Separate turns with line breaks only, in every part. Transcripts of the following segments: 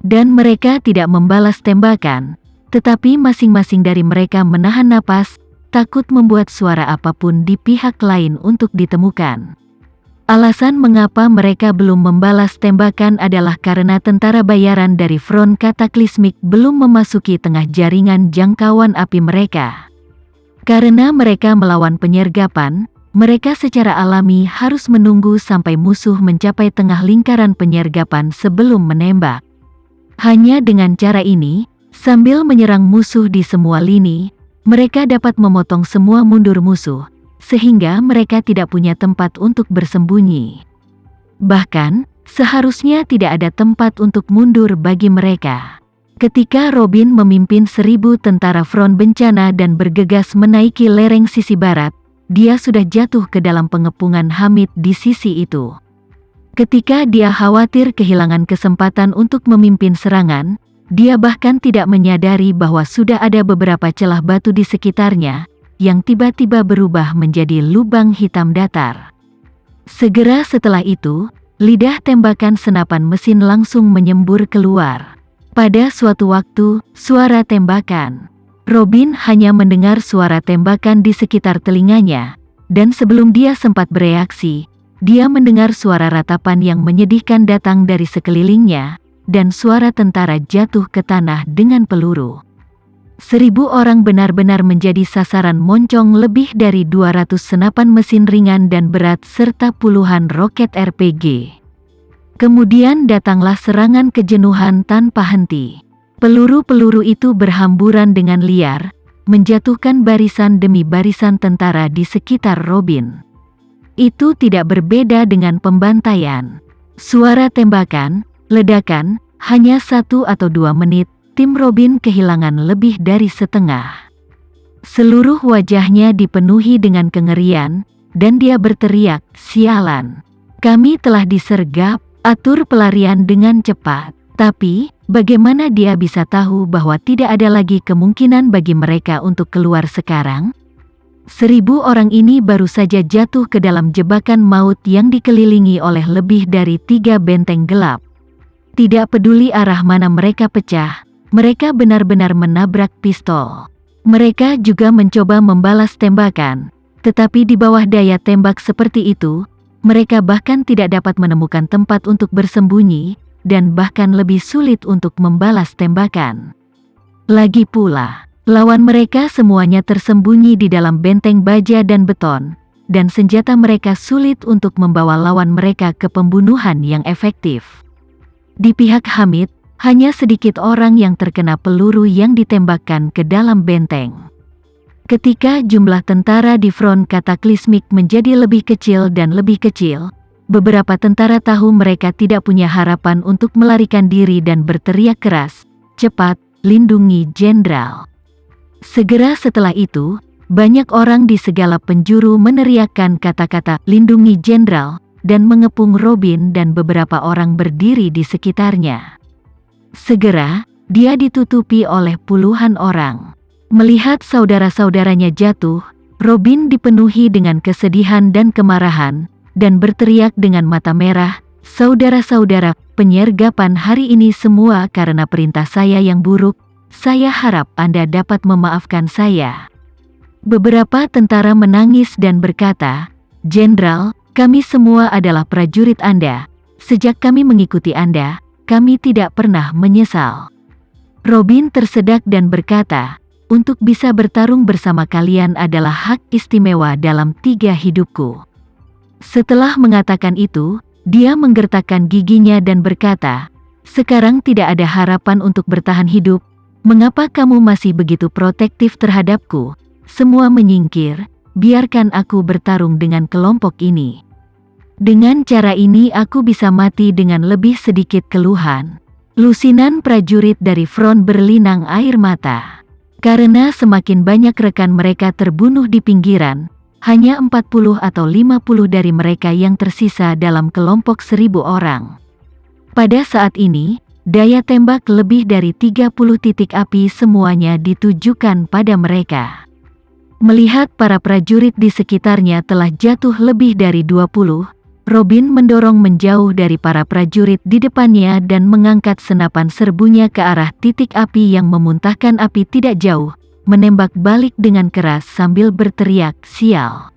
dan mereka tidak membalas tembakan, tetapi masing-masing dari mereka menahan napas, takut membuat suara apapun di pihak lain untuk ditemukan. Alasan mengapa mereka belum membalas tembakan adalah karena tentara bayaran dari front Kataklismik belum memasuki tengah jaringan jangkauan api mereka. Karena mereka melawan penyergapan, mereka secara alami harus menunggu sampai musuh mencapai tengah lingkaran penyergapan sebelum menembak. Hanya dengan cara ini, sambil menyerang musuh di semua lini, mereka dapat memotong semua mundur musuh, sehingga mereka tidak punya tempat untuk bersembunyi. Bahkan, seharusnya tidak ada tempat untuk mundur bagi mereka. Ketika Robin memimpin 1000 tentara front bencana dan bergegas menaiki lereng sisi barat, dia sudah jatuh ke dalam pengepungan Hamid di sisi itu. Ketika dia khawatir kehilangan kesempatan untuk memimpin serangan, dia bahkan tidak menyadari bahwa sudah ada beberapa celah batu di sekitarnya, yang tiba-tiba berubah menjadi lubang hitam datar. Segera setelah itu, lidah tembakan senapan mesin langsung menyembur keluar. Pada suatu waktu, suara tembakan. Robin hanya mendengar suara tembakan di sekitar telinganya, dan sebelum dia sempat bereaksi, dia mendengar suara ratapan yang menyedihkan datang dari sekelilingnya, dan suara tentara jatuh ke tanah dengan peluru. 1000 orang benar-benar menjadi sasaran moncong lebih dari 200 senapan mesin ringan dan berat serta puluhan roket RPG. Kemudian datanglah serangan kejenuhan tanpa henti. Peluru-peluru itu berhamburan dengan liar, menjatuhkan barisan demi barisan tentara di sekitar Robin. Itu tidak berbeda dengan pembantaian. Suara tembakan, ledakan, hanya 1 atau 2 menit, tim Robin kehilangan lebih dari setengah. Seluruh wajahnya dipenuhi dengan kengerian, dan dia berteriak, "Sialan! Kami telah disergap, atur pelarian dengan cepat." Tapi, bagaimana dia bisa tahu bahwa tidak ada lagi kemungkinan bagi mereka untuk keluar sekarang? 1000 orang ini baru saja jatuh ke dalam jebakan maut yang dikelilingi oleh lebih dari 3 benteng gelap. Tidak peduli arah mana mereka pecah, mereka benar-benar menabrak pistol. Mereka juga mencoba membalas tembakan, tetapi di bawah daya tembak seperti itu, mereka bahkan tidak dapat menemukan tempat untuk bersembunyi, dan bahkan lebih sulit untuk membalas tembakan. Lagi pula, lawan mereka semuanya tersembunyi di dalam benteng baja dan beton, dan senjata mereka sulit untuk membawa lawan mereka ke pembunuhan yang efektif. Di pihak Hamid, hanya sedikit orang yang terkena peluru yang ditembakkan ke dalam benteng. Ketika jumlah tentara di front Kataklismik menjadi lebih kecil dan lebih kecil, beberapa tentara tahu mereka tidak punya harapan untuk melarikan diri dan berteriak keras, "Cepat, lindungi Jenderal!" Segera setelah itu, banyak orang di segala penjuru meneriakkan kata-kata "lindungi Jenderal" dan mengepung Robin dan beberapa orang berdiri di sekitarnya. Segera, dia ditutupi oleh puluhan orang. Melihat saudara-saudaranya jatuh, Robin dipenuhi dengan kesedihan dan kemarahan, dan berteriak dengan mata merah, "Saudara-saudara, penyergapan hari ini semua karena perintah saya yang buruk. Saya harap Anda dapat memaafkan saya." Beberapa tentara menangis dan berkata, "Jenderal, kami semua adalah prajurit Anda. Sejak kami mengikuti Anda, kami tidak pernah menyesal." Robin tersedak dan berkata, "Untuk bisa bertarung bersama kalian adalah hak istimewa dalam 3 hidupku." Setelah mengatakan itu, dia menggertakkan giginya dan berkata, "Sekarang tidak ada harapan untuk bertahan hidup. Mengapa kamu masih begitu protektif terhadapku? Semua menyingkir, biarkan aku bertarung dengan kelompok ini. Dengan cara ini aku bisa mati dengan lebih sedikit keluhan." Lusinan prajurit dari front berlinang air mata. Karena semakin banyak rekan mereka terbunuh di pinggiran, hanya 40 atau 50 dari mereka yang tersisa dalam kelompok 1000 orang. Pada saat ini, daya tembak lebih dari 30 titik api semuanya ditujukan pada mereka. Melihat para prajurit di sekitarnya telah jatuh lebih dari 20, Robin mendorong menjauh dari para prajurit di depannya dan mengangkat senapan serbunya ke arah titik api yang memuntahkan api tidak jauh, menembak balik dengan keras sambil berteriak, "Sial!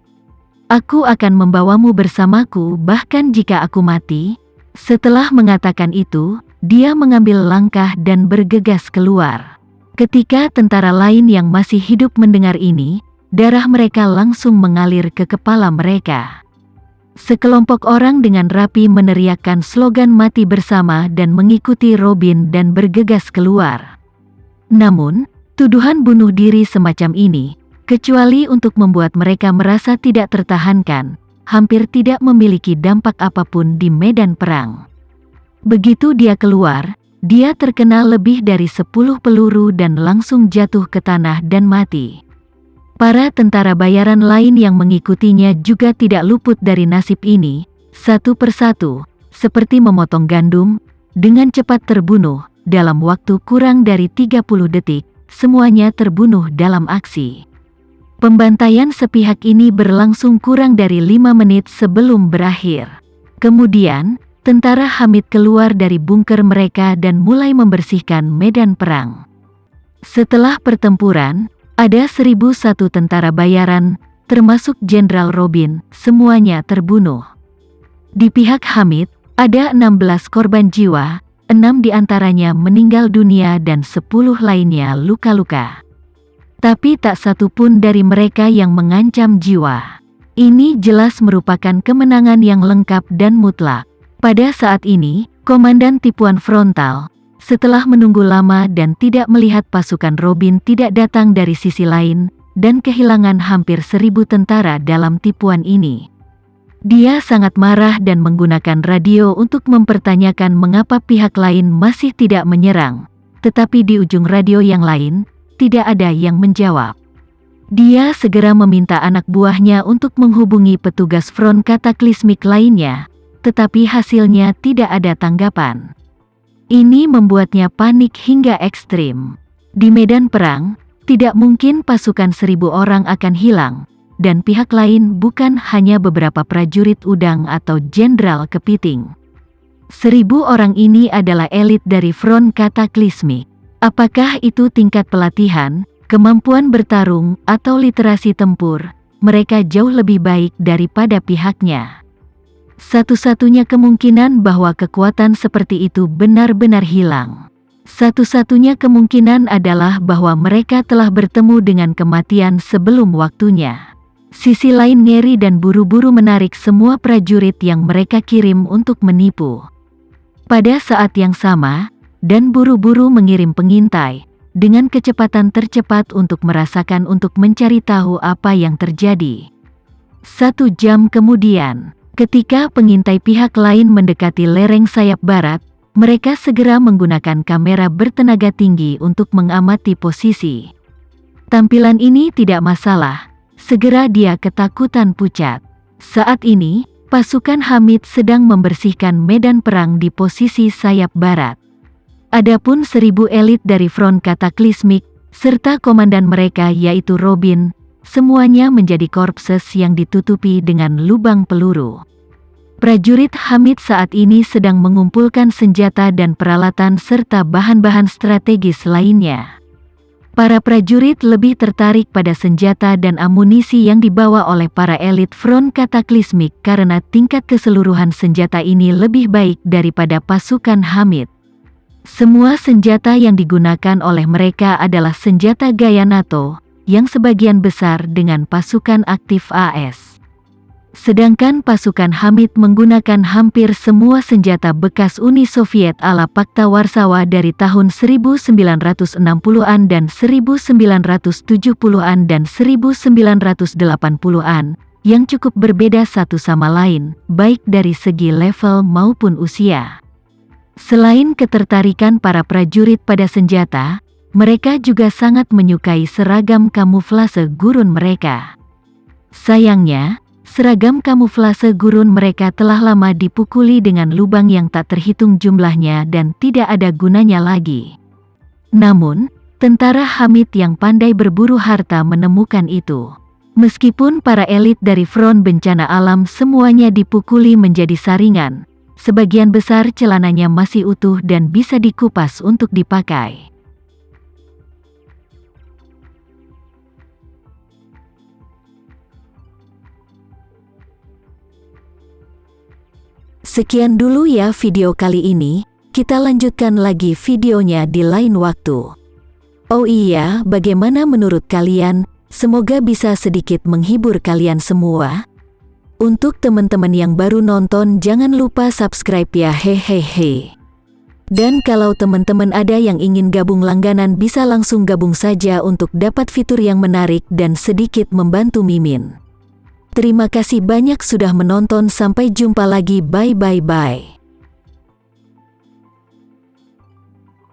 Aku akan membawamu bersamaku bahkan jika aku mati." Setelah mengatakan itu, dia mengambil langkah dan bergegas keluar. Ketika tentara lain yang masih hidup mendengar ini, darah mereka langsung mengalir ke kepala mereka. Sekelompok orang dengan rapi meneriakkan slogan mati bersama dan mengikuti Robin dan bergegas keluar. Namun, tuduhan bunuh diri semacam ini, kecuali untuk membuat mereka merasa tidak tertahankan, hampir tidak memiliki dampak apapun di medan perang. Begitu dia keluar, dia terkena lebih dari 10 peluru dan langsung jatuh ke tanah dan mati. Para tentara bayaran lain yang mengikutinya juga tidak luput dari nasib ini, satu persatu, seperti memotong gandum, dengan cepat terbunuh. Dalam waktu kurang dari 30 detik, semuanya terbunuh dalam aksi. Pembantaian sepihak ini berlangsung kurang dari 5 menit sebelum berakhir. Kemudian, tentara Hamid keluar dari bunker mereka dan mulai membersihkan medan perang. Setelah pertempuran, ada 1.001 tentara bayaran, termasuk Jenderal Robin, semuanya terbunuh. Di pihak Hamid, ada 16 korban jiwa, 6 diantaranya meninggal dunia dan 10 lainnya luka-luka. Tapi tak satu pun dari mereka yang mengancam jiwa. Ini jelas merupakan kemenangan yang lengkap dan mutlak. Pada saat ini, Komandan Tipuan Frontal, setelah menunggu lama dan tidak melihat pasukan Robin tidak datang dari sisi lain, dan kehilangan hampir 1.000 tentara dalam tipuan ini. Dia sangat marah dan menggunakan radio untuk mempertanyakan mengapa pihak lain masih tidak menyerang. Tetapi di ujung radio yang lain, tidak ada yang menjawab. Dia segera meminta anak buahnya untuk menghubungi petugas front kataklismik lainnya, tetapi hasilnya tidak ada tanggapan. Ini membuatnya panik hingga ekstrim. Di medan perang, tidak mungkin pasukan 1.000 orang akan hilang, dan pihak lain bukan hanya beberapa prajurit udang atau jenderal kepiting. 1.000 orang ini adalah elit dari front kataklismik. Apakah itu tingkat pelatihan, kemampuan bertarung, atau literasi tempur, mereka jauh lebih baik daripada pihaknya. Satu-satunya kemungkinan bahwa kekuatan seperti itu benar-benar hilang. Satu-satunya kemungkinan adalah bahwa mereka telah bertemu dengan kematian sebelum waktunya. Sisi lain ngeri dan buru-buru menarik semua prajurit yang mereka kirim untuk menipu. Pada saat yang sama, dan buru-buru mengirim pengintai, dengan kecepatan tercepat untuk mencari tahu apa yang terjadi. 1 jam kemudian, ketika pengintai pihak lain mendekati lereng sayap barat, mereka segera menggunakan kamera bertenaga tinggi untuk mengamati posisi. Tampilan ini tidak masalah, segera dia ketakutan pucat. Saat ini, pasukan Hamid sedang membersihkan medan perang di posisi sayap barat. Adapun 1.000 elit dari front kataklismik, serta komandan mereka yaitu Robin, semuanya menjadi korpses yang ditutupi dengan lubang peluru. Prajurit Hamid saat ini sedang mengumpulkan senjata dan peralatan serta bahan-bahan strategis lainnya. Para prajurit lebih tertarik pada senjata dan amunisi yang dibawa oleh para elit front kataklismik karena tingkat keseluruhan senjata ini lebih baik daripada pasukan Hamid. Semua senjata yang digunakan oleh mereka adalah senjata gaya NATO, yang sebagian besar dengan pasukan aktif AS. Sedangkan pasukan Hamid menggunakan hampir semua senjata bekas Uni Soviet ala Pakta Warsawa dari tahun 1960-an dan 1970-an dan 1980-an, yang cukup berbeda satu sama lain, baik dari segi level maupun usia. Selain ketertarikan para prajurit pada senjata, mereka juga sangat menyukai seragam kamuflase gurun mereka. Sayangnya, seragam kamuflase gurun mereka telah lama dipukuli dengan lubang yang tak terhitung jumlahnya dan tidak ada gunanya lagi. Namun, tentara Hamid yang pandai berburu harta menemukan itu. Meskipun para elit dari Front Bencana Alam semuanya dipukuli menjadi saringan, sebagian besar celananya masih utuh dan bisa dikupas untuk dipakai. Sekian dulu ya video kali ini, kita lanjutkan lagi videonya di lain waktu. Oh iya, bagaimana menurut kalian? Semoga bisa sedikit menghibur kalian semua. Untuk teman-teman yang baru nonton, jangan lupa subscribe ya, hehehe. Dan kalau teman-teman ada yang ingin gabung langganan, bisa langsung gabung saja untuk dapat fitur yang menarik dan sedikit membantu Mimin. Terima kasih banyak sudah menonton, sampai jumpa lagi, bye.